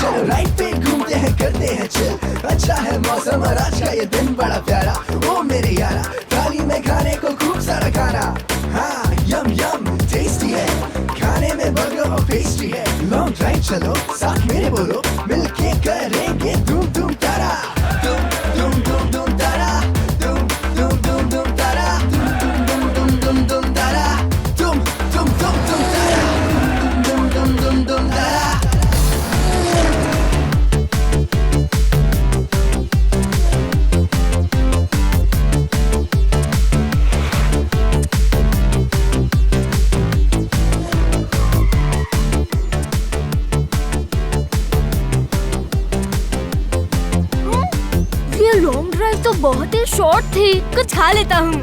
चलो राइड पे घूमते हैं करते हैं चिल। अच्छा है मौसम और आज का ये दिन बड़ा प्यारा। ओ मेरे यारा थाली में खाने को खूब सारा खाना। हाँ यम यम टेस्टी है, खाने में बर्गर और पेस्ट्री है। लॉन्ग ड्राइव चलो साथ मेरे बोलो, मिलके करेंगे धूम धूम तारा। धूम धूम धूम धूम तारा, धूम धूम धूम धूम तारा, धूम धूम धूम धूम धूम तारा, धूम धूम धूम धूम तारा, धूम धूम धूम धूम तारा। ये लॉन्ग ड्राइव तो बहुत ही शॉर्ट थी, कुछ खा लेता हूँ।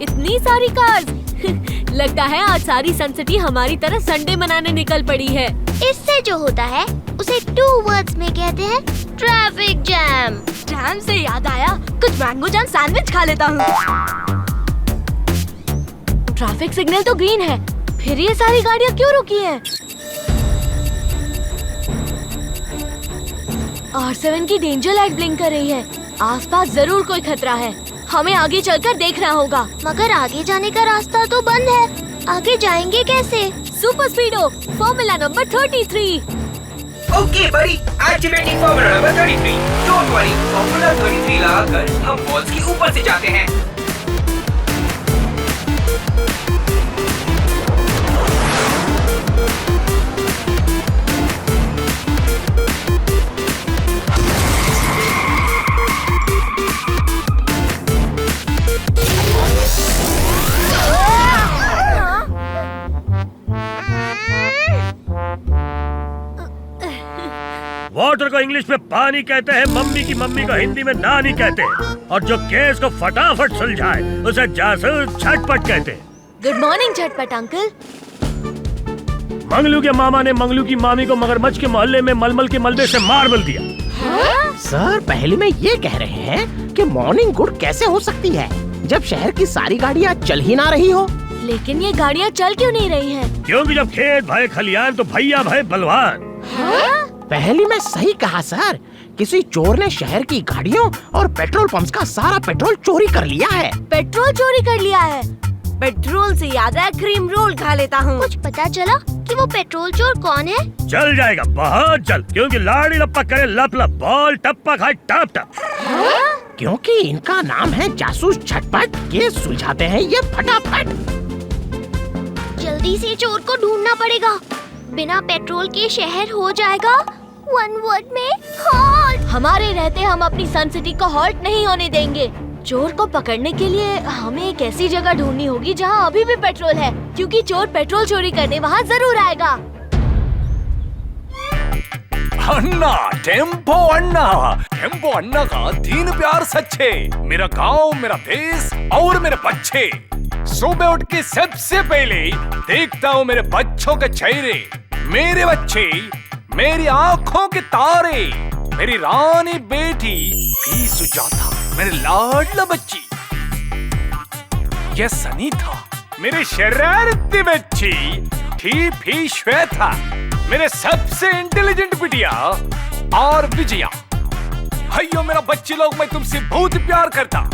इतनी सारी कार्स लगता है आज सारी सनसिटी हमारी तरह संडे मनाने निकल पड़ी है। इससे जो होता है उसे 2 वर्ड्स में कहते हैं ट्रैफिक जैम। जैम से याद आया, कुछ मैंगो जैम सैंडविच खा लेता हूँ। ट्रैफिक सिग्नल तो ग्रीन है, फिर ये सारी गाड़ियाँ क्यों रुकी हैं? R7 की डेंजर लाइट ब्लिंक कर रही है, आसपास जरूर कोई खतरा है। हमें आगे चलकर देखना होगा। मगर आगे जाने का रास्ता तो बंद है, आगे जाएंगे कैसे? Super स्पीडो formula number 33। ओके बड़ी, activating formula number 33। Don't worry, formula 33 लगाकर हम वॉल्स के ऊपर से जाते हैं। वाटर को इंग्लिश में पानी कहते हैं, मम्मी की मम्मी को हिंदी में नानी कहते हैं, और जो केस को फटाफट सुलझाए उसे जासूस झटपट कहते हैं। गुड मॉर्निंग झटपट अंकल। मंगलू के मामा ने मंगलू की मामी को मगरमच्छ के मोहल्ले में मलमल के मलबे से मार्बल दिया। सर पहले में ये कह रहे हैं कि मॉर्निंग गुड कैसे हो सकती है जब शहर की सारी गाड़ियाँ चल ही ना रही हो। लेकिन ये गाड़ियाँ चल क्यों नहीं रही हैं? क्योंकि जब खेत भय खलियान तो भैया भय बलवान। पहली में सही कहा सर, किसी चोर ने शहर की गाड़ियों और पेट्रोल पंप्स का सारा पेट्रोल चोरी कर लिया है। पेट्रोल चोरी कर लिया है? पेट्रोल से याद है, क्रीम रोल खा लेता हूँ। कुछ पता चला कि वो पेट्रोल चोर कौन है? चल जाएगा बहुत जल्द, क्योंकि लाड़ी लप्पा करे लप लप, बॉल टप्पा खाए टप टप। क्योंकि इनका नाम है जासूस झटपट, ये सुलझाते हैं ये फटाफट। जल्दी से चोर को ढूंढना पड़ेगा, बिना पेट्रोल के शहर हो जाएगा 1 वर्ड में हॉल्ट। हमारे रहते हम अपनी सनसिटी को हॉल्ट नहीं होने देंगे। चोर को पकड़ने के लिए हमें एक ऐसी जगह ढूंढनी होगी जहां अभी भी पेट्रोल है, क्योंकि चोर पेट्रोल चोरी करने वहां जरूर आएगा। अन्ना टेम्पो अन्ना, टेम्पो अन्ना का दीन प्यार सच्चे, मेरा गांव मेरा देश और मेरे बच्चे। सुबह उठ के सबसे पहले देखता हूँ मेरे बच्चों के चेहरे, मेरे बच्चे मेरी आंखों के तारे, मेरी रानी बेटी भी सुजाता, मेरे लाडला बच्ची ये सनी था, मेरी शरारती बच्ची थी भी श्वेता, मेरे सबसे इंटेलिजेंट बिटिया और विजया। भाइयों मेरा बच्चे लोग, मैं तुमसे बहुत प्यार करता।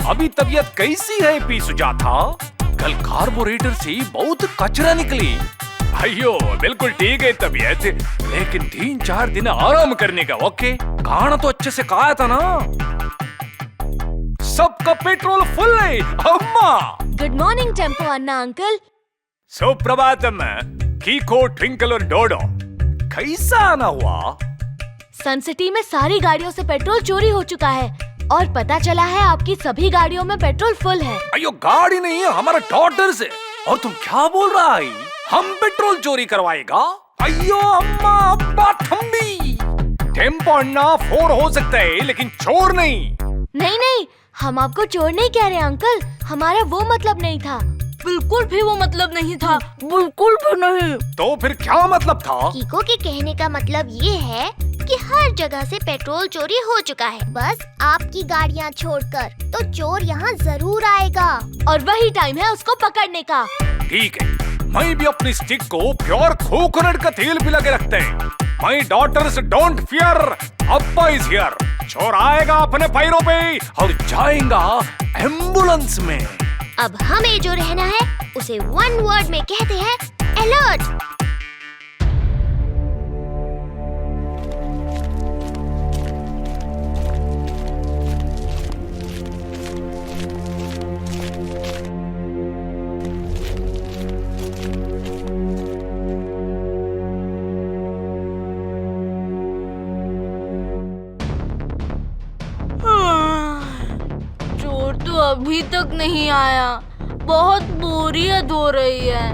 अभी तबीयत कैसी है पी सुजाता? कल कार्बोरेटर से बहुत कचरा निकली। भाइयों बिल्कुल ठीक है तबीयत, लेकिन 3-4 दिन आराम करने का। ओके, खाना तो अच्छे से खाया था ना? सबका पेट्रोल फुल है अम्मा। गुड मॉर्निंग टेम्पो अन्ना अंकल। सुप्रभातम कीको ट्विंकल और डोडो, कैसा आना हुआ? सनसिटी में सारी गाड़ियों से पेट्रोल चोरी हो चुका है। और पता चला है आपकी सभी गाड़ियों में पेट्रोल फुल है। अयो गाड़ी नहीं है, हमारा डॉटर्स है। और तुम क्या बोल रहा है? हम पेट्रोल चोरी करवाएगा? अयो अम्मा अब्बा थम्बी। टेम्पो अन्ना 4 हो सकता है लेकिन चोर नहीं। नहीं, हम आपको चोर नहीं कह रहे अंकल, हमारा वो मतलब नहीं था। बिल्कुल भी वो मतलब नहीं था, बिल्कुल भी नहीं। तो फिर क्या मतलब था? कीको के कहने का मतलब ये है कि हर जगह से पेट्रोल चोरी हो चुका है, बस आपकी गाड़ियाँ छोड़कर, तो चोर यहाँ जरूर आएगा। और वही टाइम है उसको पकड़ने का। ठीक है, मैं भी अपनी स्टिक को प्योर कोकोनट का तेल पिला के रखते हैं। माय डॉटर्स डोंट फियर, अब्बा इज हियर। चोर आएगा अपने पैरों पे और जाएगा एम्बुलेंस में। अब हमें जो रहना है उसे 1 वर्ड में कहते हैं अलर्ट। चोर तो अभी तक नहीं आया, बहुत बोरियत हो रही है।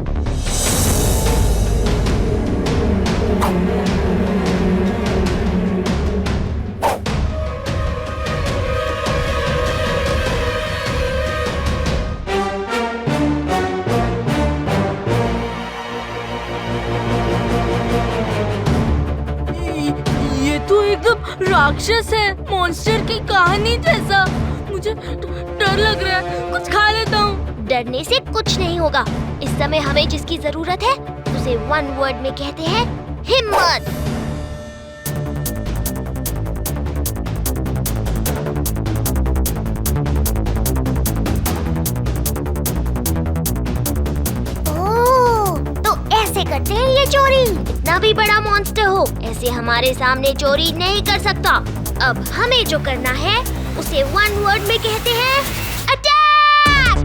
ये तो एकदम राक्षस है, मॉन्स्टर की कहानी जैसा। मुझे डर लग रहा है, कुछ खा लेता हूँ। डरने से कुछ नहीं होगा। इस समय हमें जिसकी जरूरत है उसे 1 वर्ड में कहते हैं हिम्मत। तो ऐसे करते हैं ये चोरी। इतना भी बड़ा मॉन्स्टर हो, ऐसे हमारे सामने चोरी नहीं कर सकता। अब हमें जो करना है उसे 1 वर्ड में कहते हैं अटैक।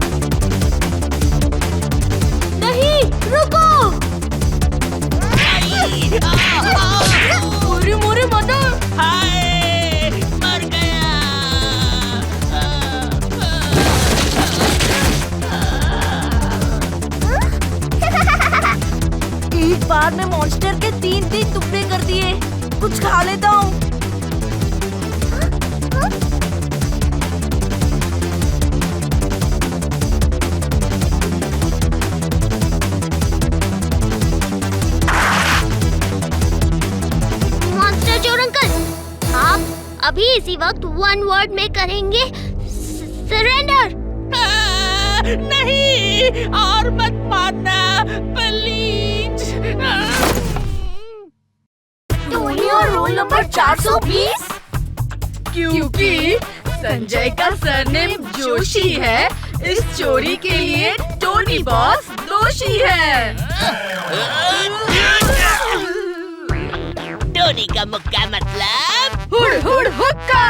नहीं, रुको। मोरे मदर, मर गया। एक बार में मॉन्स्टर के 3 टुकड़े कर दिए। कुछ खा लेता हूँ। मॉन्स्टर चोर अंकल, आप अभी इसी वक्त 1 वर्ड में करेंगे सरेंडर। नहीं, और मत मारना प्लीज। टोनी और रोल नंबर 420। क्योंकि संजय का सरनेम जोशी है, इस चोरी के लिए टोनी बॉस दोषी है। टोनी का मुक्का मतलब हुड़ हुड़ हुक्का।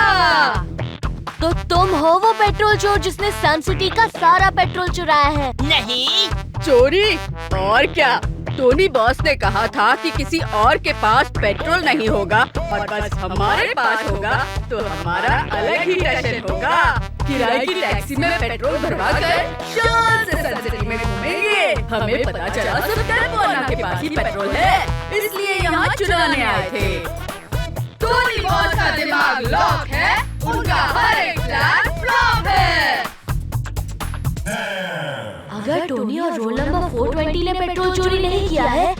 तो तुम हो वो पेट्रोल चोर जिसने सन सिटी का सारा पेट्रोल चुराया है? नहीं। चोरी और क्या? टोनी बॉस ने कहा था कि किसी और के पास पेट्रोल नहीं होगा और बस हमारे पास होगा, तो हमारा अलग ही जश्न होगा। किराए की टैक्सी में पेट्रोल भरवा कर शान से सन सिटी में घूमेंगे। हमें पता चला सब टर्बोना के पास ही पेट्रोल है, इसलिए यहाँ चुराने आए थे। टोनी बॉस का दिमाग लॉक है, उनका हर एक प्लान फ्लॉप है। अगर टोनी और रोल नंबर 420 ने पेट्रोल चोरी नहीं किया है,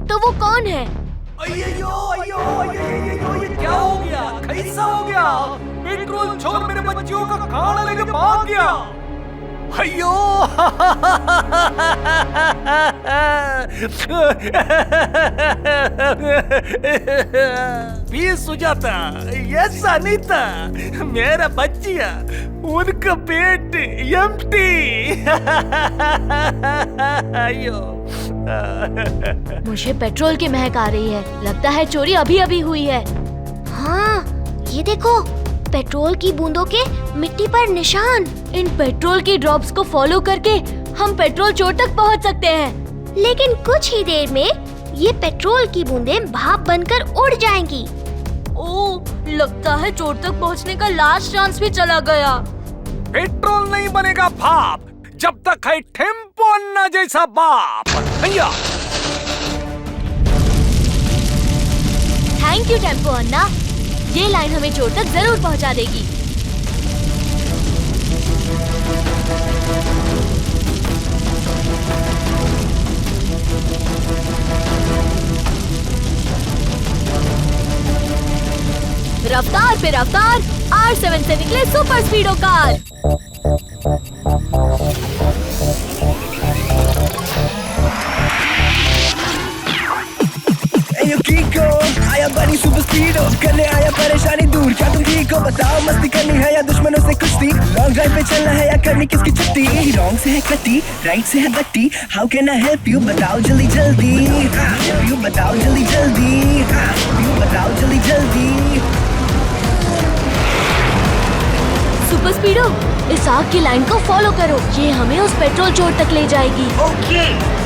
तो वो कौन है? अयो ये क्या हो गया? कैसा हो गया? पेट्रोल चोर मेरे बच्चियों का खाना लेके भाग गया। अयो भी सुजाता, यस अनीता, मेरा बच्चिया, उनका पेट एम्प्टी। अयो मुझे पेट्रोल की महक आ रही है, लगता है चोरी अभी अभी हुई है। हाँ, ये देखो, पेट्रोल की बूंदों के मिट्टी पर निशान। इन पेट्रोल की ड्रॉप्स को फॉलो करके हम पेट्रोल चोर तक पहुंच सकते हैं। लेकिन कुछ ही देर में ये पेट्रोल की बूंदें भाप बनकर उड़ जाएंगी। ओह, लगता है चोर तक पहुंचने का लास्ट चांस भी चला गया। पेट्रोल नहीं बनेगा भाप जब तक है टेम्पो अन्ना जैसा बाप। भैया थैंक यू टेम्पो अन्ना, ये लाइन हमें चोर तक जरूर पहुंचा देगी। रफ्तार पे रफ्तार, R7 से निकले Super Speedo car. Yo Kiko, आया बड़ी सुपर स्पीडो, करने आया परेशानी दूर। क्या तुम ठीक हो बताओ, मस्ती करनी है या दुश्मनों से कुश्ती? लॉन्ग ड्राइव पे चलना है या करनी किसकी छुट्टी? रॉन्ग से है कट्टी, राइट से है बट्टी, how can I help you बताओ जल्दी जल्दी। यू बताओ जल्दी जल्दी, यू बताओ जल्दी जल्दी। सुपर स्पीडो, इस आग की लाइन को फॉलो करो, ये हमें उस पेट्रोल चोर तक ले जाएगी। ओके।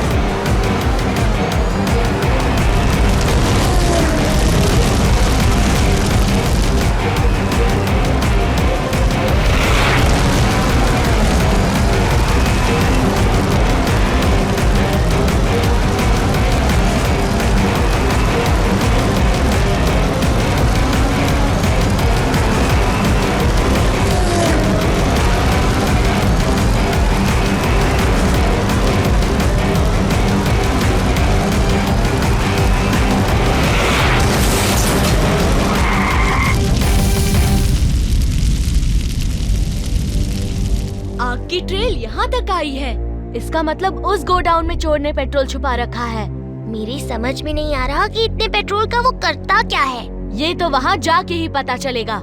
आग की ट्रेल यहाँ तक आई है, इसका मतलब उस गोडाउन में चोर ने पेट्रोल छुपा रखा है। मेरी समझ में नहीं आ रहा कि इतने पेट्रोल का वो करता क्या है। ये तो वहाँ जाके ही पता चलेगा।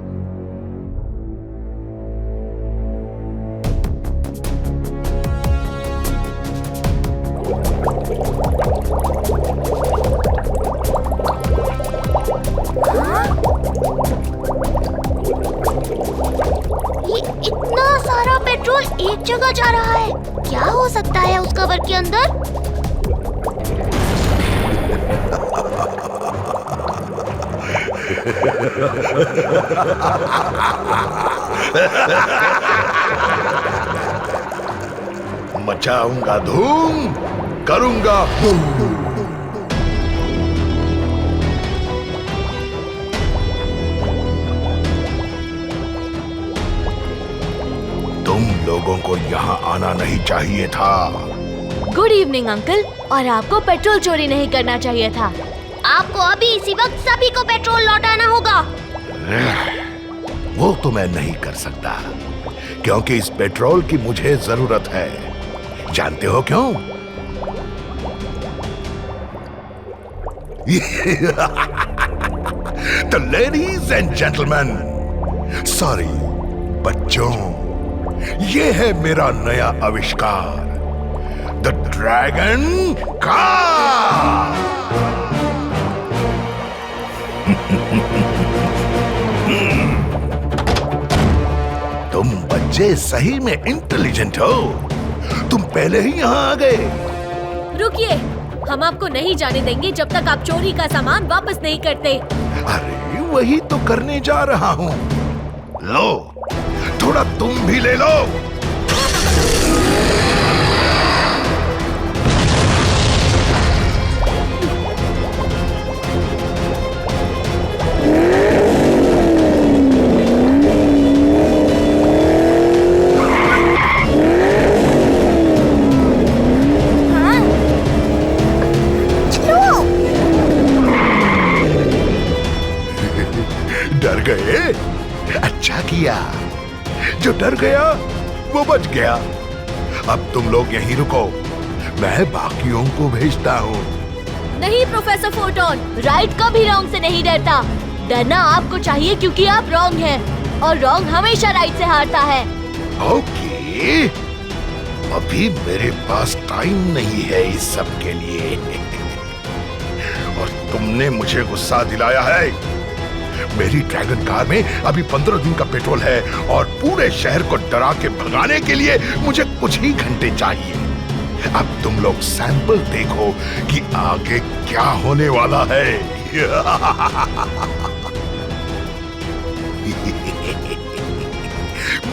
ये इतना सारा पेट्रोल एक जगह जा रहा है, क्या हो सकता है उस कवर के अंदर? मचाऊंगा धूम, करूंगा बूम। तुम लोगों को यहाँ आना नहीं चाहिए था। गुड इवनिंग अंकल, और आपको पेट्रोल चोरी नहीं करना चाहिए था। आपको अभी इसी वक्त सभी को पेट्रोल लौटाना होगा। वो तो मैं नहीं कर सकता, क्योंकि इस पेट्रोल की मुझे जरूरत है। जानते हो क्यों? तो लेडीज एंड जेंटलमैन, सॉरी बच्चों, ये है मेरा नया आविष्कार, द ड्रैगन कार। तुम बच्चे सही में इंटेलिजेंट हो, तुम पहले ही यहाँ आ गए। रुकिए, हम आपको नहीं जाने देंगे जब तक आप चोरी का सामान वापस नहीं करते। अरे वही तो करने जा रहा हूँ। लो, थोड़ा तुम भी ले लो। डर गए? अच्छा किया, जो डर गया वो बच गया। अब तुम लोग यहीं रुको, मैं बाकियों को भेजता हूँ। नहीं प्रोफेसर फोटोन, राइट कभी रॉन्ग से नहीं डरता। डरना आपको चाहिए क्योंकि आप रॉन्ग हैं, और रॉन्ग हमेशा राइट से हारता है। ओके, अभी मेरे पास टाइम नहीं है इस सब के लिए। और तुमने मुझे गुस्सा दिलाया है। मेरी ड्रैगन कार में अभी 15 दिन का पेट्रोल है, और पूरे शहर को डरा के भगाने के लिए मुझे कुछ ही घंटे चाहिए। अब तुम लोग सैंपल देखो कि आगे क्या होने वाला है।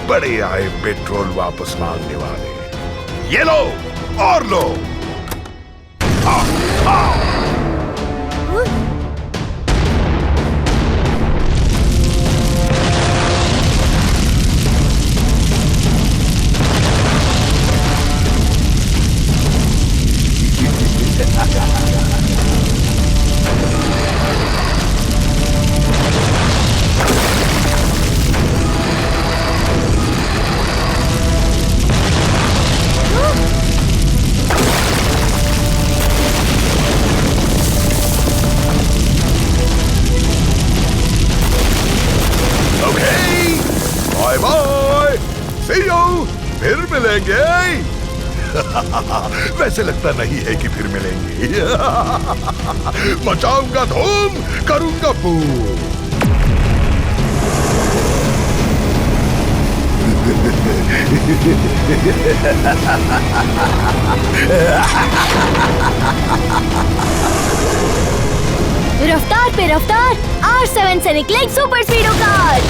बड़े आए पेट्रोल वापस मांगने वाले। ये लो और लो। बाय बाय, सी यू, फिर मिलेंगे। वैसे लगता नहीं है कि फिर मिलेंगे। मचाऊंगा धूम, करूंगा बूम। रफ्तार पे रफ्तार, R7 से निकले Super Speedo car.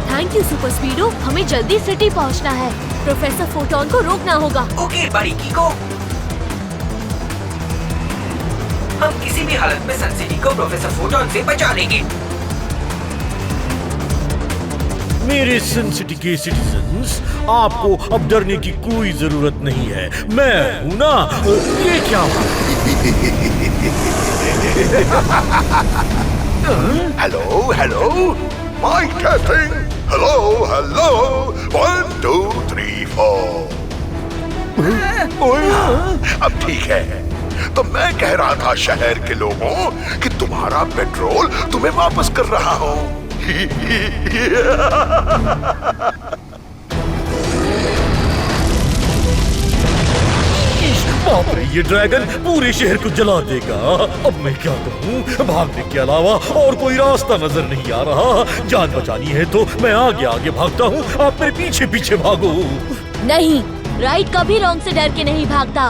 Thank you Super Speedo, हमें जल्दी सिटी पहुंचना है। प्रोफेसर फोटोन को रोकना होगा। ओके बारीकी को। हम किसी भी हालत में सन सिटी को प्रोफेसर फोटोन से बचा लेंगे। मेरे सन सिटी के सिटीजन्स, आपको अब डरने की कोई जरूरत नहीं है। मैं हूँ ना। ये क्या हुआ? Hello hello, mic testing. Hello hello, 1 2 3 4। अब ठीक है। तो मैं कह रहा था शहर के लोगों कि तुम्हारा पेट्रोल तुम्हें वापस कर रहा हूँ। बाप रे, ये ड्रैगन पूरे शहर को जला देगा। अब मैं क्या करूं? भागने के अलावा और कोई रास्ता नजर नहीं आ रहा। जान बचानी है तो मैं आगे आगे भागता हूँ, आप मेरे पीछे पीछे भागो। नहीं, राइट कभी रॉन्ग से डर के नहीं भागता।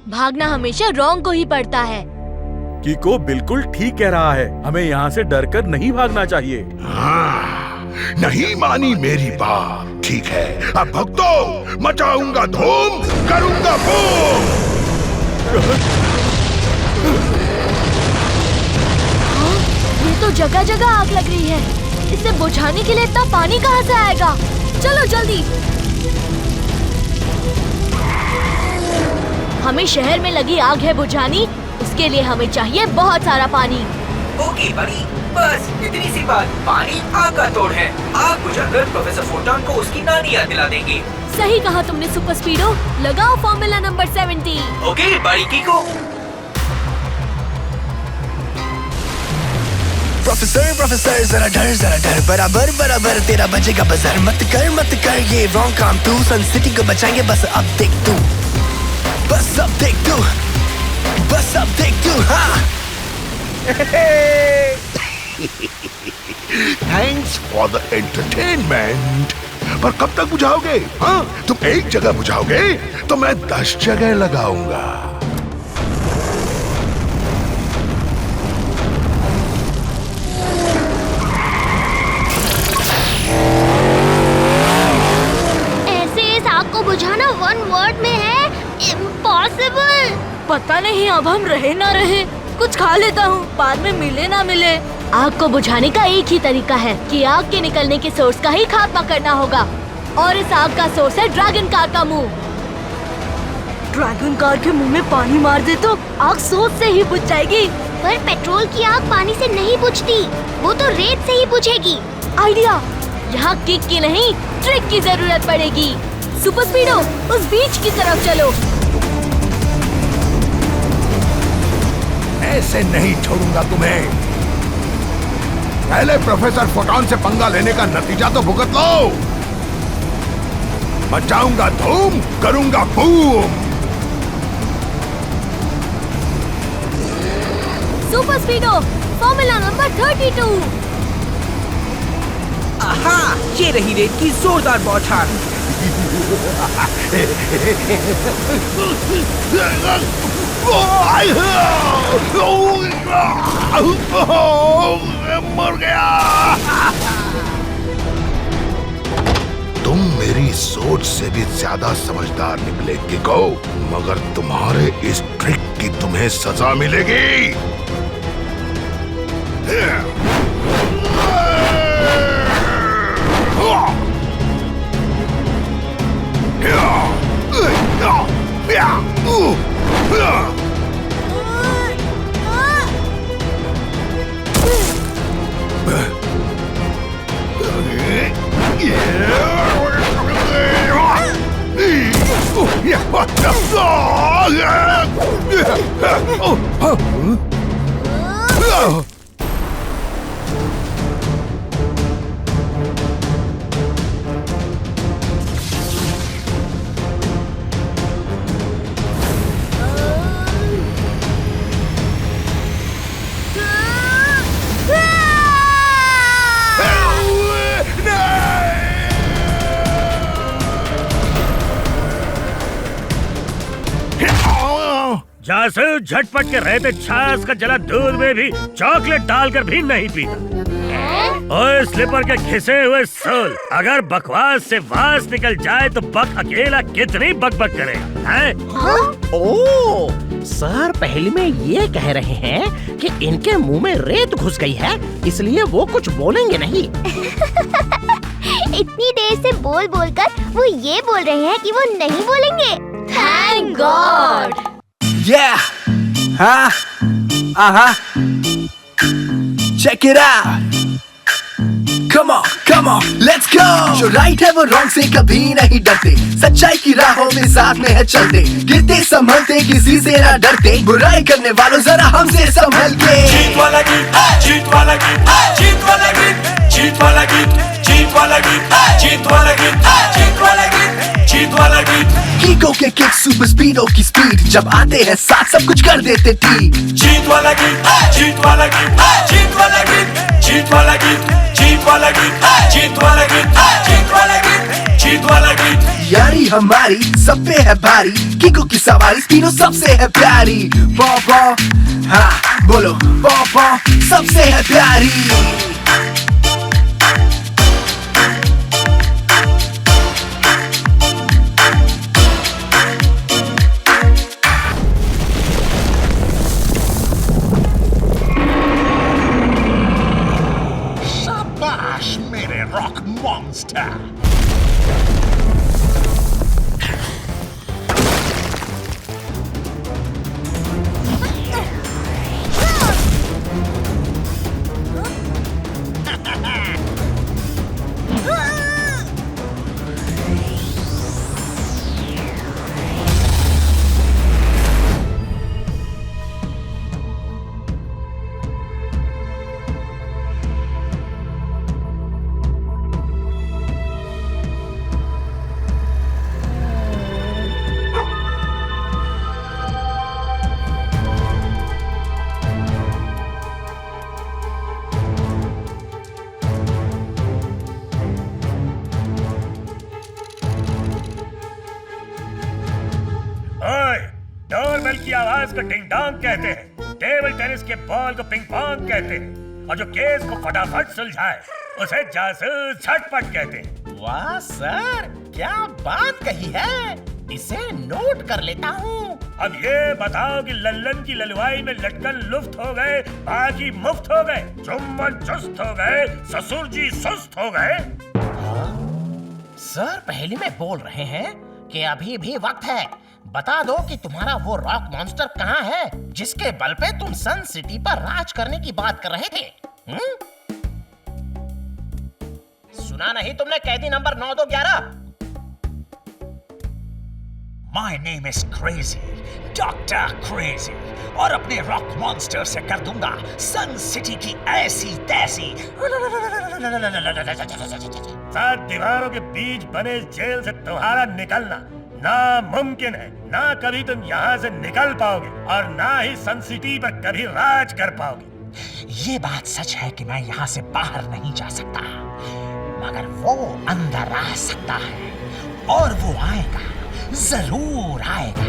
भागना हमेशा रॉन्ग को ही पड़ता है। कीको बिल्कुल ठीक कह रहा है। हमें यहाँ से डरकर नहीं भागना चाहिए। नहीं मानी मेरी बात। ठीक है, अब भक्तों, मचाऊंगा धूम, करूंगा बूम। ये तो जगह जगह आग लग रही है। इसे बुझाने के लिए इतना पानी कहाँ से आएगा? चलो जल्दी। हमें शहर में लगी आग है बुझानी, उसके लिए हमें चाहिए बहुत सारा पानी। ओके बड़ी, बस इतनी सी बात। पानी आग का तोड़ है। आग बुझाकर प्रोफेसर फोटोन को उसकी नानी याद दिला देंगे। सही कहा तुमने सुपर स्पीडो। लगाओ फॉर्मूला नंबर 70। ओके बारीकी को। प्रोफेसर जरा डर, बराबर बराबर तेरा बजेगा बजर। मत कर ये रॉन्ग काम तू। सन सिटी को बचाएंगे बस अब देख तू, बस अब देख तू, बस अब देख तू। हाँ थैंक्स फॉर द एंटरटेनमेंट। पर कब तक बुझाओगे? हाँ, तुम एक जगह बुझाओगे तो मैं 10 जगह लगाऊंगा। ऐसे इस आग को बुझाना 1 वर्ड में है इम्पॉसिबल। पता नहीं अब हम रहे ना रहे। कुछ खा लेता हूँ, बाद में मिले ना मिले। आग को बुझाने का एक ही तरीका है कि आग के निकलने के सोर्स का ही खात्मा करना होगा। और इस आग का सोर्स है ड्रैगन कार का मुंह। ड्रैगन कार के मुंह में पानी मार दे तो आग सोच से ही बुझ जाएगी। पर पेट्रोल की आग पानी से नहीं बुझती, वो तो रेत से ही बुझेगी। आइडिया। यहाँ किक की नहीं, ट्रिक की जरूरत पड़ेगी। सुपर स्पीडो, उस बीच की तरफ चलो। ऐसे नहीं छोड़ूंगा तुम्हें। पहले प्रोफेसर फोटोन से पंगा लेने का नतीजा तो भुगत लो। मचाऊंगा धूम, करूंगा बूम। Super स्पीडो, formula number 32। आहा, ये रही रेत की जोरदार बौछार। मर गया। अपनी सोच से भी ज्यादा समझदार निकले किको, मगर तुम्हारे इस ट्रिक की तुम्हें सजा मिलेगी। जासूस झटपट के रहते छाछ का जला दूध में भी चॉकलेट डालकर भी नहीं पीता। और स्लीपर के घिसे हुए सोल, अगर बकवास से वास निकल जाए तो बक अकेला कितनी बकबक करेगा, हैं? ओह, सर पहली में ये कह रहे हैं कि इनके मुंह में रेत घुस गई है, इसलिए वो कुछ बोलेंगे नहीं। इतनी देर से बोल बोलकर वो ये बोल रहे हैं कि वो नहीं बोलेंगे। Thank God. Yeah, huh? Check it out. Come on, let's go. जो राइट है वो रॉन्ग से कभी नहीं डरते, सच्चाई की राहों में साथ में है चलते, गिरते संभलते किसी से ना डरते, बुराई करने वालों जरा हमसे संभल के। जीत वाला गीत, जीत वाला गीत, जीत वाला गीत, जीत वाला गीत, जीत वाला गीत, जीत वाला गीत, जीत वाला गीत, जीत वाला गीत। कीको के किक सुपर स्पीडो की स्पीड, जब आते हैं साथ सब कुछ कर देते ठीक। जीत वाला गीत, जीत वाला गीत, जीत वाला गीत, जीत वाला गीत, जीत वाला गीत, जीत वाला गीत, जीत वाला गीत, जीत वाला गीत। यारी हमारी सब पे है भारी, कीको की सवारी स्पीडो सबसे है प्यारी। पॉपो, हाँ बोलो पॉपो सबसे है प्यारी। मेरे रॉक मॉन्स्टर। डोरबेल की आवाज को डिंग डोंग कहते हैं, टेबल टेनिस के बॉल को पिंग पोंग कहते हैं, और जो केस को फटाफट सुलझाए उसे जासूस झटपट कहते हैं। वाह सर, क्या बात कही है, इसे नोट कर लेता हूँ। अब ये बताओ कि लल्लन की ललवाई में लटकन लुफ्त हो गए, बाकी मुफ्त हो गए, चुम्बन चुस्त हो गए, ससुर जी सुस्त हो गए। सर पहले में बोल रहे हैं कि अभी भी वक्त है, बता दो कि तुम्हारा वो रॉक मॉन्स्टर कहाँ है जिसके बल पे तुम सन सिटी पर राज करने की बात कर रहे थे। सुना नहीं तुमने कैदी number 9211? My name is Crazy, Dr. Crazy, और अपने रॉक मॉन्स्टर से कर दूंगा सन सिटी की ऐसी तैसी। 7 दीवारों के बीच बने जेल से तुम्हारा निकलना नामुमकिन है। ना कभी तुम यहाँ से निकल पाओगे और ना ही सन सिटी पर कभी राज कर पाओगे। ये बात सच है कि मैं यहाँ से बाहर नहीं जा सकता, मगर वो अंदर आ सकता है, और वो आएगा, जरूर आएगा।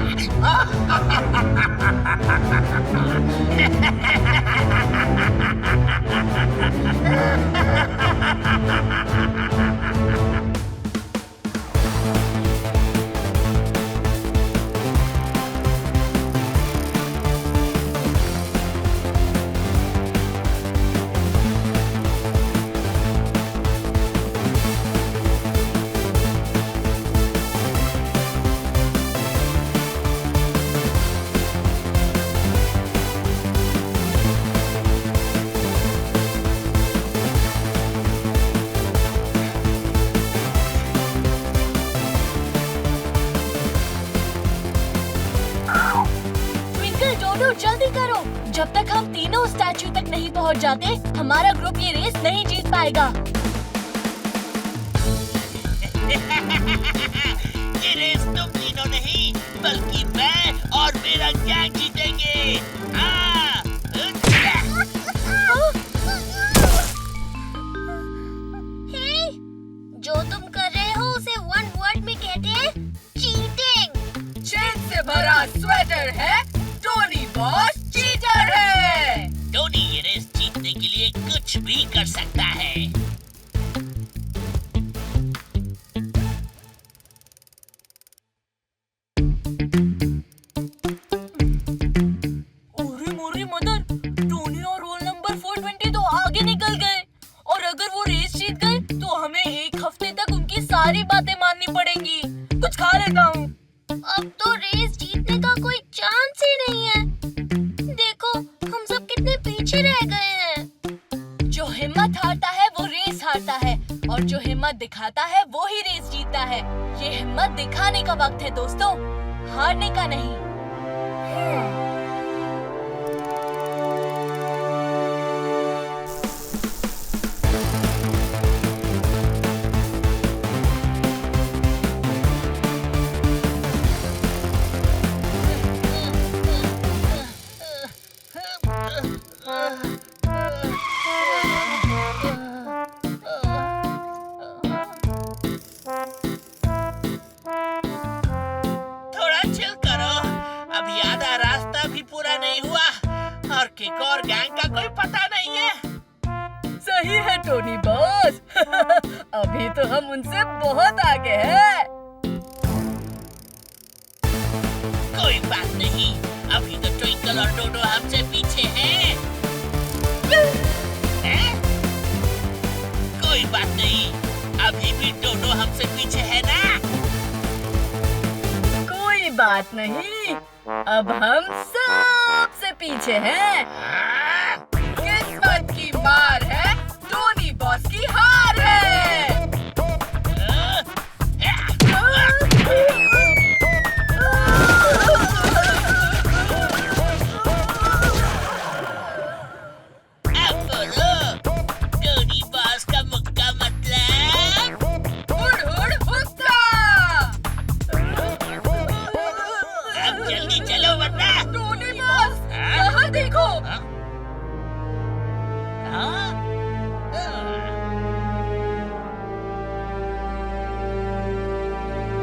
जब तक हम तीनों स्टैचू तक नहीं पहुंच जाते, हमारा ग्रुप ये रेस नहीं जीत पाएगा। ये रेस तुम तीनों नहीं, बल्कि मैं और मेरा गैंग जीतेंगे। हाँ। हे, जो तुम कर रहे हो उसे वन वर्ड में कहते हैं चीटिंग। चेन से भरा स्वेटर है, टोनी बॉस चीटर है। टोनी ये रेस जीतने के लिए कुछ भी कर सकता है। टोनी और रोल नंबर 420 तो आगे निकल गए, और अगर वो रेस जीत गए तो हमें एक हफ्ते तक उनकी सारी बातें माननी पड़ेंगी। कुछ खा लेता हूँ। अब तो रेस जीतने का कोई चांस ही नहीं है। देखो हम सब कितने पीछे रह गए हैं। जो हिम्मत हारता है वो रेस हारता है, और जो हिम्मत दिखाता है वो ही रेस जीतता है। ये हिम्मत दिखाने का वक्त है दोस्तों, हारने का नहीं। किक और गैंग का कोई पता नहीं है। सही है टोनी बॉस। अभी तो हम उनसे बहुत आगे हैं। कोई बात नहीं, अभी तो ट्विंकल और डोडो हमसे पीछे हैं। कोई बात नहीं, अभी भी डोडो हमसे पीछे है ना। कोई बात नहीं, अब हम सबसे पीछे हैं। किस्मत की मार है, टोनी बॉस की हार है। अब बोलो, टोनी बॉस का मुक्का मतलब? हुड़ हुड़ हुक्का। अब जल्दी चलो वरना टोनी बॉस, यहाँ देखो।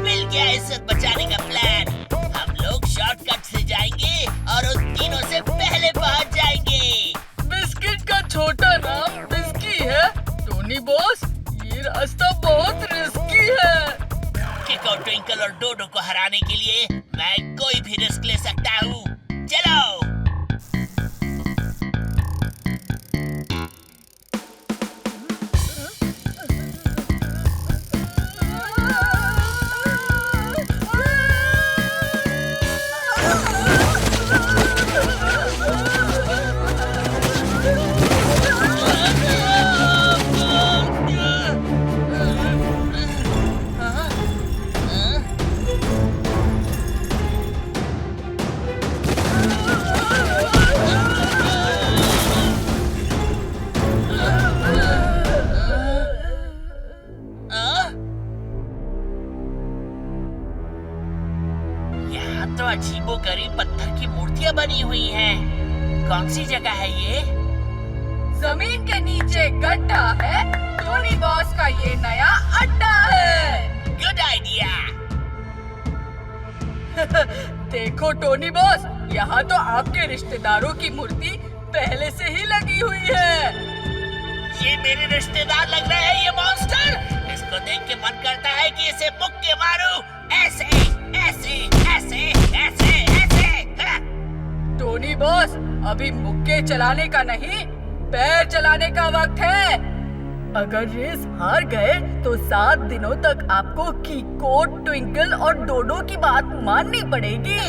मिल गया इज्जत बचाने का प्लान। हम लोग शॉर्टकट से जाएंगे और उन तीनों से पहले पहुंच जाएंगे। बिस्किट का छोटा नाम बिस्की है। टोनी बॉस, ये रास्ता बहुत रिस्की है। किक और ट्विंकल और डोडो को हराने के लिए मैं कोई भी रिस्क ले सकता हूँ। चलो। तो अजीबोगरीब पत्थर की मूर्तियां बनी हुई हैं। कौन सी जगह है ये? जमीन के नीचे गड्ढा है। टोनी बॉस का ये नया अड्डा है। Good idea. देखो टोनी बॉस, यहाँ तो आपके रिश्तेदारों की मूर्ति पहले से ही लगी हुई है। ये मेरे रिश्तेदार लग रहे हैं ये मॉन्स्टर। इसको देख के मन करता है कि इसे मुक्के मारूं। ऐसे ऐसे ऐसे ऐसे ऐसे। टोनी बॉस, अभी मुक्के चलाने का नहीं, पैर चलाने का वक्त है। अगर रेस हार गए तो 7 दिनों तक आपको कीको, ट्विंकल और डोडो की बात माननी पड़ेगी।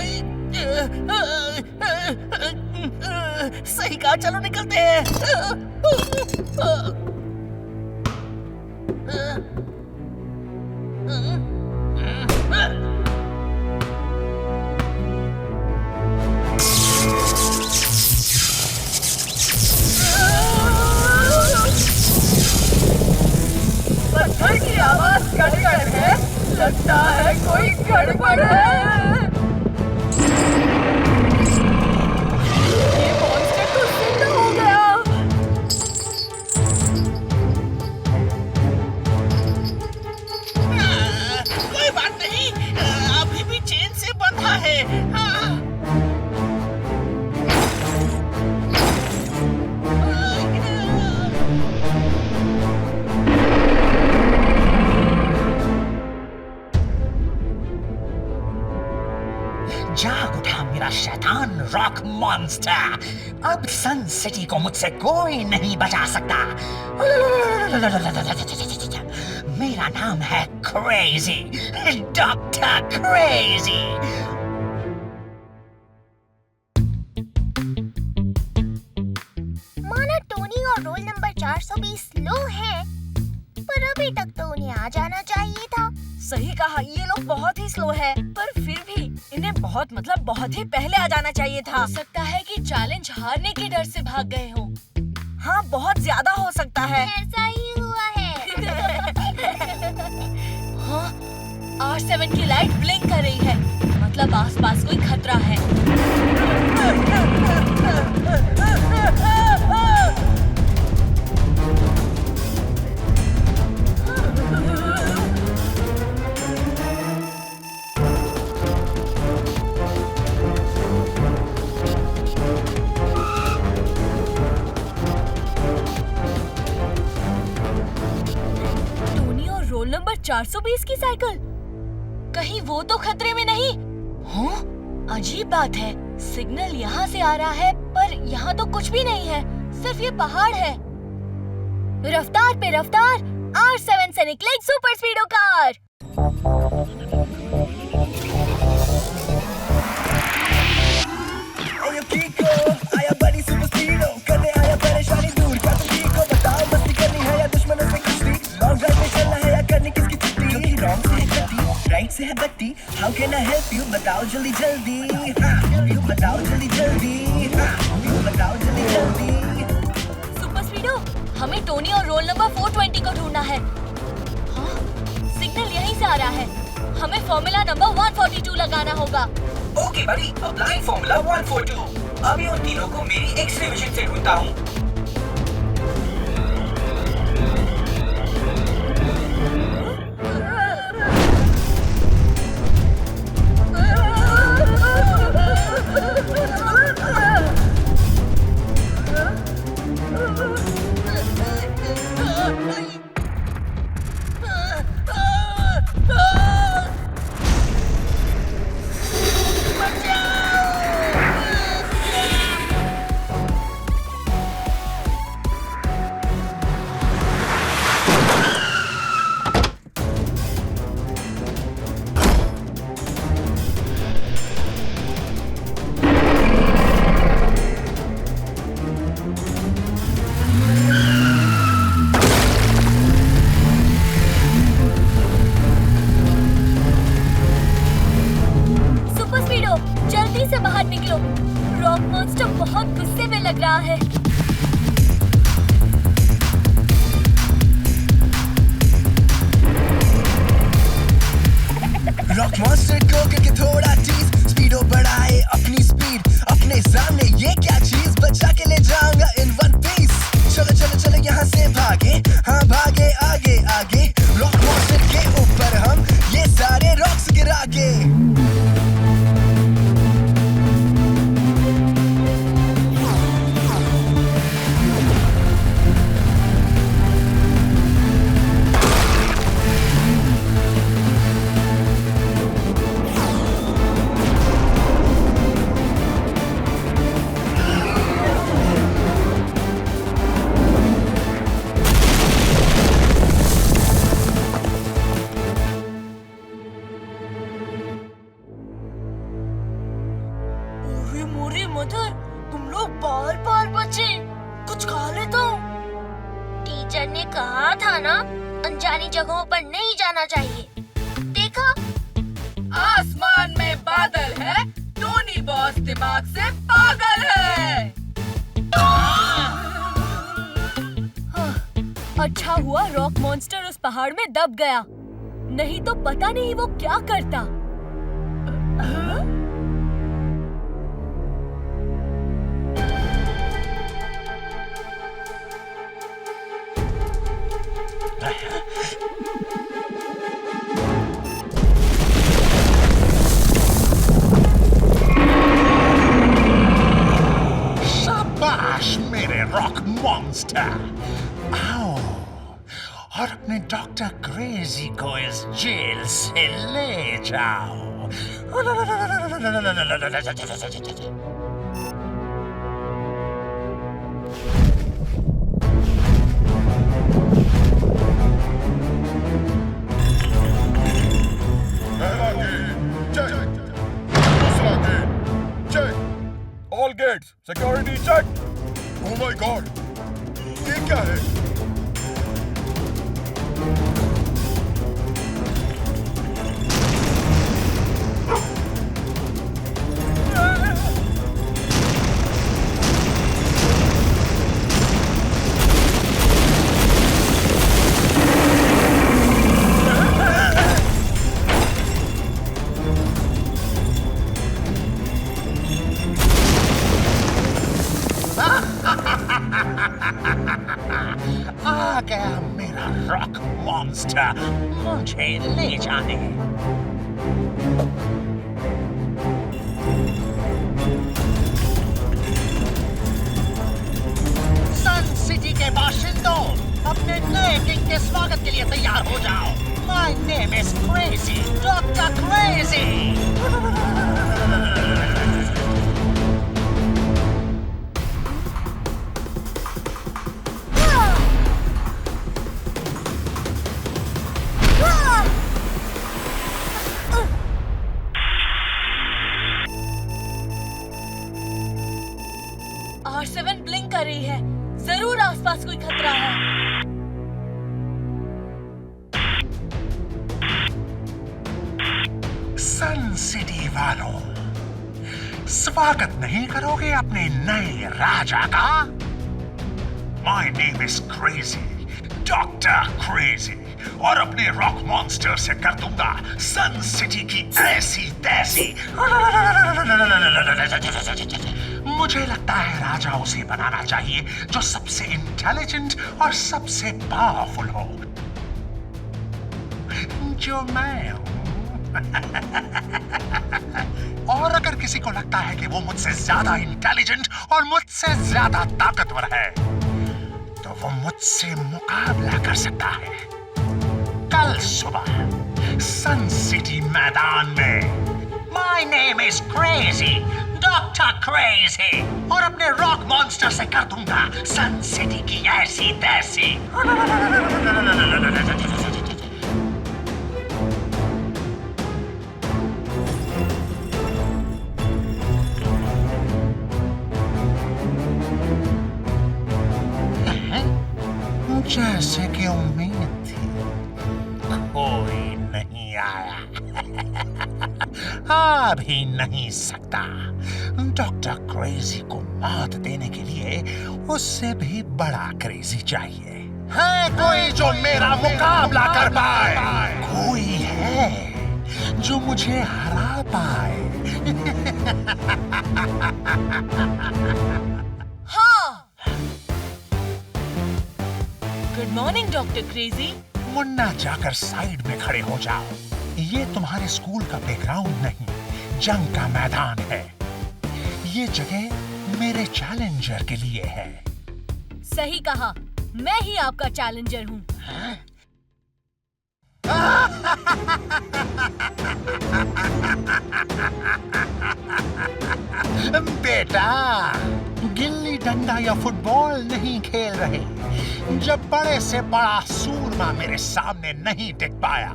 सही कहा, चलो निकलते हैं। लगता है कोई गड़बड़ है। ये मॉन्स्टर तो जिंदा हो गया। कोई बात नहीं, अभी भी चेन से बंधा है। जाग उठा मेरा शैतान रॉक मॉन्स्टर। अब सन सिटी को मुझसे कोई नहीं बचा सकता। मेरा नाम है क्रेजी, डॉक्टर क्रेजी। माना टोनी और रोल नंबर 420 लो है, पर अभी तक तो उन्हें आ जाना चाहिए था। सही कहा, ये लोग बहुत ही स्लो है, पर फिर भी इन्हें बहुत ही पहले आ जाना चाहिए था। हो सकता है कि चैलेंज हारने के डर से भाग गए हो। हाँ, बहुत ज्यादा हो सकता है। ऐसा ही हुआ है। हाँ, R7 की लाइट ब्लिंक कर रही है, मतलब आसपास कोई खतरा है। नंबर 420 की साइकिल, कहीं वो तो खतरे में नहीं? हाँ, अजीब बात है, सिग्नल यहाँ से आ रहा है पर यहाँ तो कुछ भी नहीं है, सिर्फ ये पहाड़ है। रफ्तार पे रफ्तार, R7 से निकले एक सुपर स्पीडो कार। आया बड़ी सुपर स्पीडो, करने आया परेशानी दूर। क्या तुम ठीक हो? बताओ, मस्ती करनी है या दुश्मनों से कुश्ती? लॉन्ग ड्राइव में चलना है या करनी किसकी छुट्टी? क्योंकि रॉन्ग से है गति, राइट से है बत्ती। How can I help you? बताओ जल्दी जल्दी। हाँ, बताओ जल्दी जल्दी। हाँ, बताओ जल्दी जल्दी। सुपर स्पीडो, हमें टोनी और रोल नंबर 420 को ढूंढना है। हाँ, सिग्नल यहीं से आ रहा है, हमें फॉर्मूला नंबर 142 लगाना होगा। ओके बड़ी, अप्लाइंग फॉर्मूला 142। अभी उन तीनों को मेरी एक्स-रे विजन से ढूंढता हूँ। रॉक मॉन्स्टर को करके थोड़ा टीज, स्पीडो बढ़ाए अपनी स्पीड, अपने सामने ये क्या चीज, बचा के ले जाऊंगा इन वन पीस। चलो चलो चलो यहाँ से भागे, हाँ भागे आगे आगे, रॉक मॉन्स्टर के ऊपर हम ये सारे रॉक्स गिरा के। मदर, तुम लोग बार बार बचे, कुछ खा लेता हूँ। टीचर ने कहा था ना, अनजानी जगहों पर नहीं जाना चाहिए। देखा, आसमान में बादल है, टोनी बॉस दिमाग से पागल है। अच्छा हुआ रॉक मॉन्स्टर उस पहाड़ में दब गया, नहीं तो पता नहीं वो क्या करता। शाबाश मेरे रॉक मॉन्स्टर। आओ और अपने डॉक्टर क्रेजी को इस जेल से ले जाओ। All gates, security check. Oh my God, ये क्या है? आ गया मेरा रॉक मॉन्स्टर, मुझे ले जाने। सन सिटी के बाशिंदों, अपने नए किंग के स्वागत के लिए तैयार हो जाओ। My name is Crazy, Dr. Crazy। R7 blink कर रही है, जरूर आसपास कोई खतरा है। सन सिटी वालों, स्वागत नहीं करोगे अपने नए राजा का? My name is Crazy, Dr. Crazy, और अपने रॉक मॉन्स्टर से कर दूंगा सन सिटी की ऐसी तैसी। मुझे लगता है राजा उसे बनाना चाहिए जो सबसे इंटेलिजेंट और सबसे पावरफुल हो, जो मैं हूं। और अगर किसी को लगता है कि वो मुझसे ज्यादा इंटेलिजेंट और मुझसे ज्यादा ताकतवर है, तो वो मुझसे मुकाबला कर सकता है कल सुबह सन सिटी मैदान में। My name is Crazy, Dr. Crazy, और अपने रॉक मॉन्स्टर से कर दूंगा सन सिटी की ऐसी तैसी। जैसे कि उम्मीद थी, कोई नहीं आया। आ भी नहीं सकता। डॉक्टर क्रेजी को मात देने के लिए उससे भी बड़ा क्रेजी चाहिए। है कोई जो मेरा मुकाबला कर पाए? कोई है जो मुझे हरा पाए? Good morning doctor crazy. Munna जाकर साइड में खड़े हो जाओ। ये तुम्हारे स्कूल का प्लेग्राउंड नहीं, जंग का मैदान है। ये जगह मेरे चैलेंजर के लिए है। सही कहा, मैं ही आपका चैलेंजर हूँ। बेटा, गिल्ली डंडा या फुटबॉल नहीं खेल रहे। जब बड़े से बड़ा सूरमा मेरे सामने नहीं टिक पाया,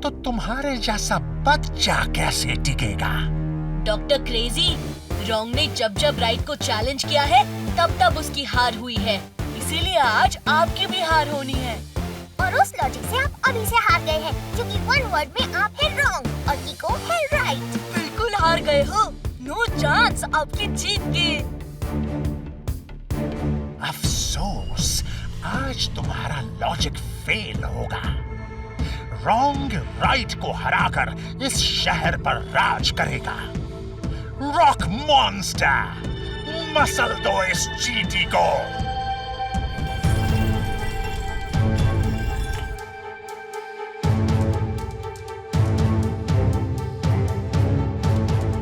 तो तुम्हारे जैसा बच्चा कैसे टिकेगा? डॉक्टर क्रेजी, रॉन्ग ने जब जब राइट को चैलेंज किया है, तब तब उसकी हार हुई है। इसीलिए आज आपकी भी हार होनी है। और उस लॉजिक से आप अभी से हार गए हैं, क्योंकि वन वर्ड में आप है रॉन्ग और इको है राइट। बिल्कुल हार गए हो। नो चांस आपकी जीत की। अफसोस, आज तुम्हारा लॉजिक फेल होगा। रॉन्ग राइट को हराकर इस शहर पर राज करेगा। रॉक मॉन्स्टर, मसल दो इस चींटी को।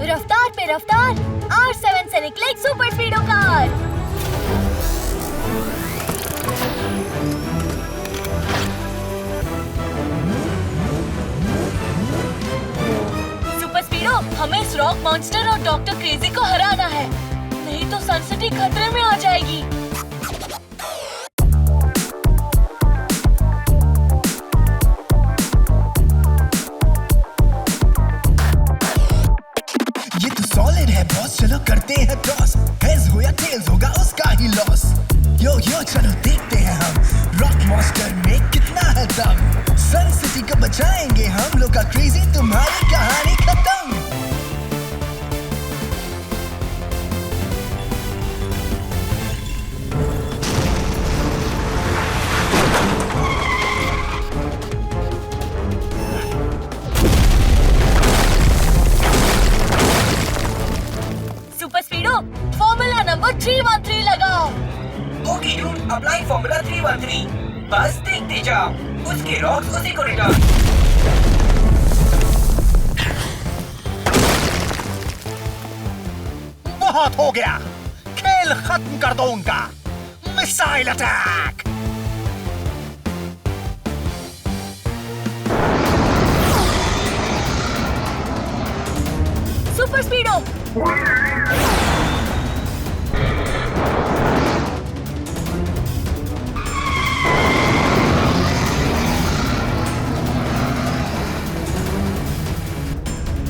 रफ्तार पे रफ्तार, R7 से निकले एक super Speedo car. Super Speedo, हमें इस रॉक मॉन्स्टर और डॉक्टर क्रेजी को हराना है, नहीं तो सन सिटी खतरे में आ जाएगी। ये तो सॉलिड है बॉस, चलो करते हैं टॉस। हेड्स हो या टेल्स होगा उसका ही लॉस। यो चलो देखते हैं हम रॉक मॉन्स्टर में कितना है दम। सन सिटी को बचाएंगे हम लोग का क्रेजी, तुम्हारी कहानी खत्म। सुपर स्पीडो, फॉर्मूला नंबर 313 लगाओ। Okay dude, apply formula 313। बस देखते जाओ, उसके रॉक्स उसी को रिटर्न। बहुत हो गया, खेल खत्म कर दो उनका। Missile attack. सुपर स्पीडो,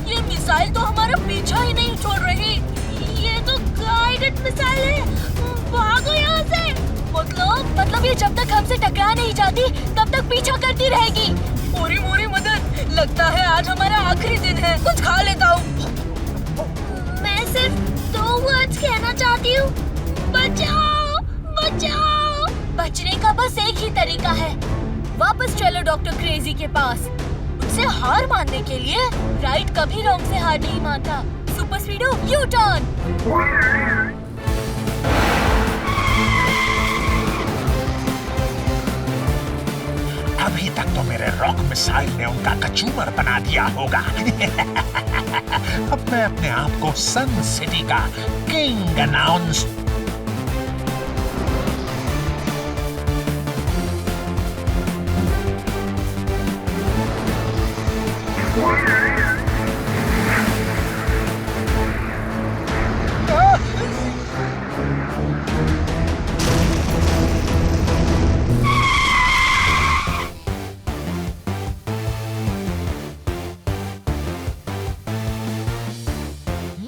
ये मिसाइल तो हमारा पीछा ही नहीं छोड़ रही। ये तो गाइडेड मिसाइल है, भागो यहाँ से। मतलब ये जब तक हमसे टकरा नहीं जाती तब तक पीछा करती रहेगी। मोरी मदद, लगता है आज हमारा आखिरी दिन है, कुछ खा लेता हूँ। मैं सिर्फ 2 वर्ड्स कहना चाहती हूँ, बचाओ बचाओ। बचने का बस एक ही तरीका है, वापस चलो डॉक्टर क्रेजी के पास। उससे हार मानने के लिए राइट कभी रॉन्ग से हार नहीं मानता। Super speedo, U turn. अभी तक तो मेरे रॉक मिसाइल ने उनका कचूमर बना दिया होगा। अब मैं अपने आप को सन सिटी का किंग अनाउंस।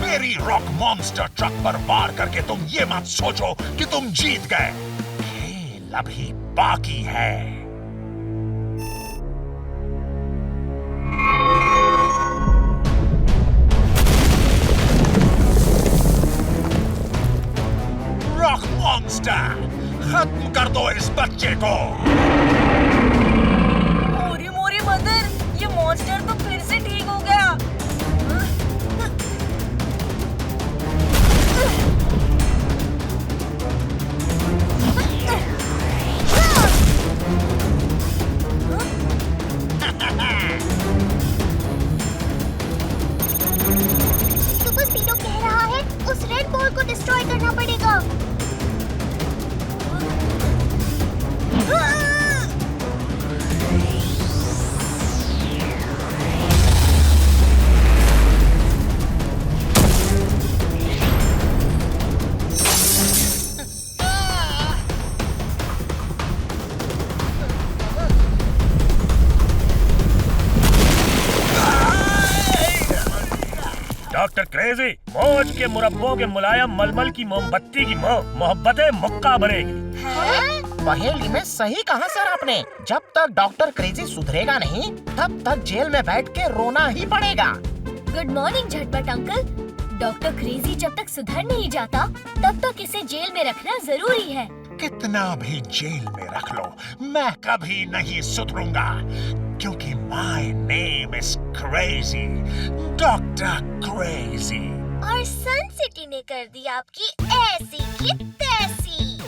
मेरी रॉक मॉन्स्टर ट्रक पर वार करके तुम ये मत सोचो कि तुम जीत गए। खेल अभी बाकी है। रॉक मॉन्स्टर, खत्म कर दो इस बच्चे को। मोरी मदर, ये मॉन्स्टर तो फिर से ठीक हो गया। सुपर स्पीडो कह रहा है उस रेड बॉल को डिस्ट्रॉय करना पड़ेगा। डॉक्टर क्रेजी, मौज के मुरब्बों के मुलायम मलमल की मोमबत्ती की मोहब्बतें मुक्का भरेगी। पहेली में सही कहा सर आपने। जब तक डॉक्टर क्रेजी सुधरेगा नहीं तब तक जेल में बैठ के रोना ही पड़ेगा। गुड मॉर्निंग झटपट अंकल। डॉक्टर क्रेजी जब तक सुधर नहीं जाता तब तक इसे जेल में रखना जरूरी है। कितना भी जेल में रख लो, मैं कभी नहीं सुधरूंगा, क्योंकि My name is Crazy, Dr. Crazy. और सन सिटी ने कर दी आपकी ऐसी की तैसी।